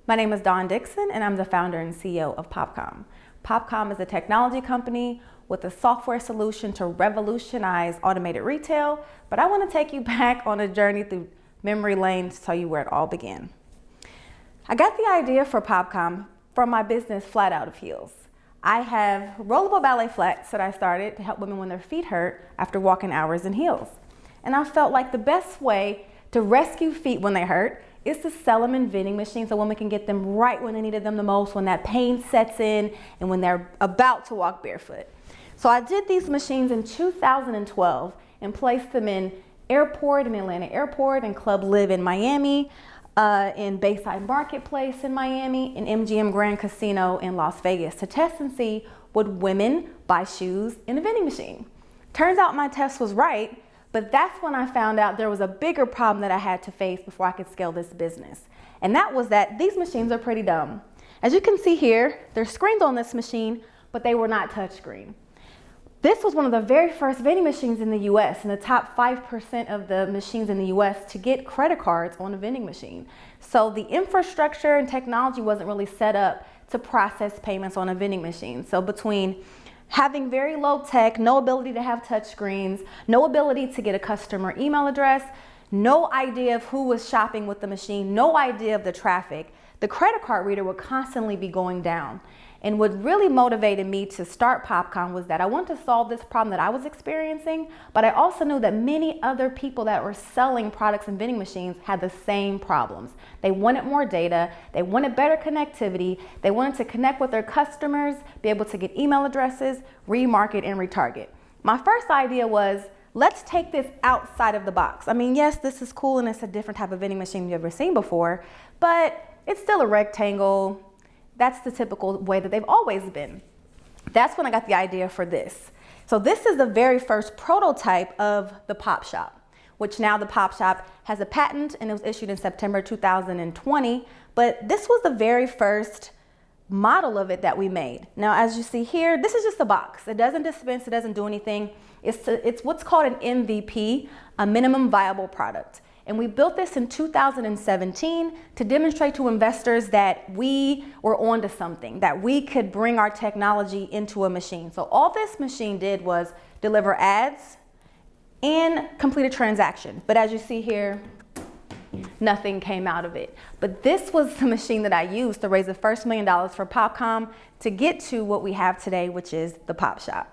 My name is Dickson, and I'm the founder and CEO of PopCom. PopCom is a technology company with a software solution to revolutionize automated retail, but I want to take you back on a journey through memory lane to tell you where it all began. I got the idea for PopCom from my business Flat Out of Heels. I have rollable ballet flats that I started to help women when their feet hurt after walking hours in heels. And I felt like the best way to rescue feet when they hurt is to sell them in vending machines so women can get them right when they needed them the most, when that pain sets in and when they're about to walk barefoot. So I did these machines in 2012 and placed them in Airport in Atlanta Airport and Club Live in Miami, in Bayside Marketplace in Miami, and MGM Grand Casino in Las Vegas to test and see would women buy shoes in a vending machine. Turns out my test was right, but that's when I found out there was a bigger problem that I had to face before I could scale this business. And that was that these machines are pretty dumb. As you can see here, there's screens on this machine, but they were not touchscreen. This was one of the very first vending machines in the US, and the top 5% of the machines in the US to get credit cards on a vending machine. So the infrastructure and technology wasn't really set up to process payments on a vending machine. So between having very low tech, no ability to have touch screens, no ability to get a customer email address, no idea of who was shopping with the machine, no idea of the traffic, the credit card reader would constantly be going down. And what really motivated me to start PopCom was that I wanted to solve this problem that I was experiencing, but I also knew that many other people that were selling products in vending machines had the same problems. They wanted more data, they wanted better connectivity, they wanted to connect with their customers, be able to get email addresses, remarket and retarget. My first idea was, let's take this outside of the box. I mean, yes, this is cool and it's a different type of vending machine you've ever seen before, but it's still a rectangle. That's the typical way that they've always been. That's when I got the idea for this. So this is the very first prototype of the Pop Shop, which now the Pop Shop has a patent and it was issued in September 2020. But this was the very first model of it that we made. Now, as you see here, this is just a box. It doesn't dispense, it doesn't do anything. It's what's called an MVP, a minimum viable product. And we built this in 2017 to demonstrate to investors that we were onto something, that we could bring our technology into a machine. So all this machine did was deliver ads and complete a transaction. But as you see here, nothing came out of it. But this was the machine that I used to raise the first $1 million for PopCom to get to what we have today, which is the Pop Shop.